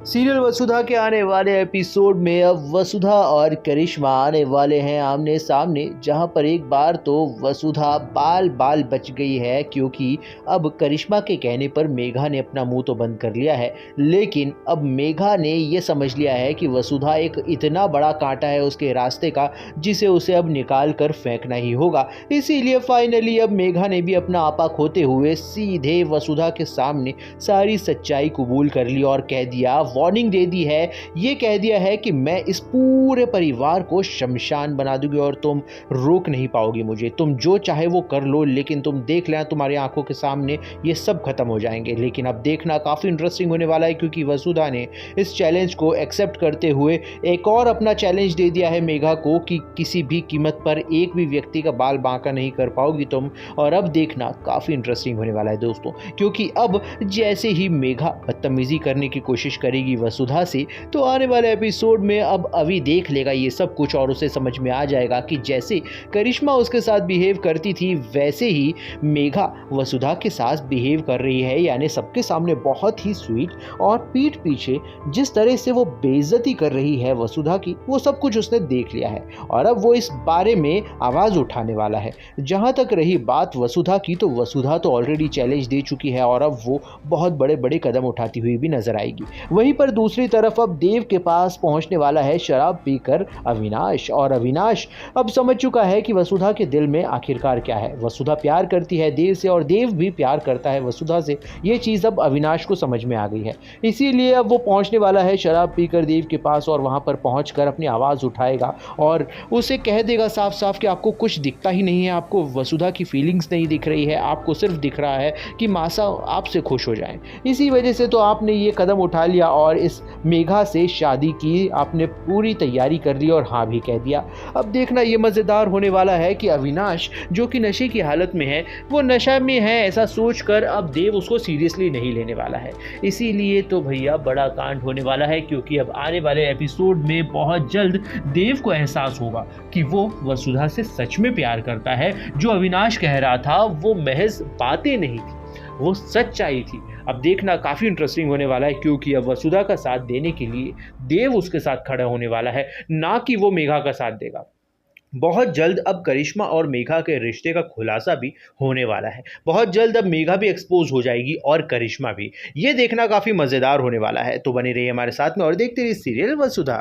Serial वसुधा के आने वाले एपिसोड में अब वसुधा और करिश्मा आने वाले हैं आमने सामने, जहां पर एक बार तो वसुधा बाल बाल बच गई है, क्योंकि अब करिश्मा के कहने पर मेघा ने अपना मुंह तो बंद कर लिया है। लेकिन अब मेघा ने ये समझ लिया है कि वसुधा एक इतना बड़ा कांटा है उसके रास्ते का, जिसे उसे अब निकाल कर फेंकना ही होगा। इसीलिए फाइनली अब मेघा ने भी अपना आपा खोते हुए सीधे वसुधा के सामने सारी सच्चाई कबूल कर ली और कह दिया, वार्निंग दे दी है, ये कह दिया है कि मैं इस पूरे परिवार को शमशान बना दूंगी और तुम रोक नहीं पाओगी मुझे। तुम जो चाहे वो कर लो, लेकिन तुम देख लेना तुम्हारी आंखों के सामने ये सब खत्म हो जाएंगे। लेकिन अब देखना काफ़ी इंटरेस्टिंग होने वाला है, क्योंकि वसुधा ने इस चैलेंज को एक्सेप्ट करते हुए एक और अपना चैलेंज दे दिया है मेघा को कि किसी भी कीमत पर एक भी व्यक्ति का बाल बांका नहीं कर पाओगी तुम। और अब देखना काफ़ी इंटरेस्टिंग होने वाला है दोस्तों, क्योंकि अब जैसे ही मेघा बदतमीजी करने की कोशिश करेगी वसुधा से, तो आने वाले एपिसोड में अब अभी देख लेगा ये सब कुछ और उसे समझ में आ जाएगा कि जैसे करिश्मा उसके साथ बिहेव करती थी, वैसे ही मेघा वसुधा के साथ बिहेव कर रही है। यानी सबके सामने बहुत ही स्वीट, और पीठ पीछे जिस तरह से वो बेइज्जती कर रही है वसुधा की, वो सब कुछ उसने देख लिया है और अब वो इस बारे में आवाज़ उठाने वाला है। जहाँ तक रही बात वसुधा की, तो वसुधा तो ऑलरेडी चैलेंज दे चुकी है और अब वो बहुत बड़े बड़े कदम उठाती हुई भी नजर आएगी। वहीं पर दूसरी तरफ अब देव के पास पहुंचने वाला है शराब पीकर अविनाश, और अविनाश अब समझ चुका है कि वसुधा के दिल में आखिरकार क्या है। वसुधा प्यार करती है देव से और देव भी प्यार करता है वसुधा से। ये चीज़ अब अविनाश को समझ में आ गई है, इसीलिए अब वो पहुंचने वाला है शराब पीकर देव के पास और वहां पर पहुंचकर अपनी आवाज़ उठाएगा और उसे कह देगा साफ साफ कि आपको कुछ दिखता ही नहीं है, आपको वसुधा की फीलिंग्स नहीं दिख रही है, आपको सिर्फ दिख रहा है कि मासा आपसे खुश हो जाए। इसी वजह से तो आपने ये कदम उठा लिया और इस मेघा से शादी की आपने पूरी तैयारी कर ली और हाँ भी कह दिया। अब देखना ये मज़ेदार होने वाला है कि अविनाश जो कि नशे की हालत में है, वो नशा में है ऐसा सोचकर अब देव उसको सीरियसली नहीं लेने वाला है। इसीलिए तो भैया बड़ा कांड होने वाला है, क्योंकि अब आने वाले एपिसोड में बहुत जल्द देव को एहसास होगा कि वो वसुधा से सच में प्यार करता है। जो अविनाश कह रहा था वो महज बातें नहीं थी, वो सच्चाई थी। अब देखना काफ़ी इंटरेस्टिंग होने वाला है, क्योंकि अब वसुधा का साथ देने के लिए देव उसके साथ खड़ा होने वाला है, ना कि वो मेघा का साथ देगा। बहुत जल्द अब करिश्मा और मेघा के रिश्ते का खुलासा भी होने वाला है। बहुत जल्द अब मेघा भी एक्सपोज हो जाएगी और करिश्मा भी। ये देखना काफ़ी मज़ेदार होने वाला है। तो बने रहिए हमारे साथ में और देखते रहिए सीरियल वसुधा।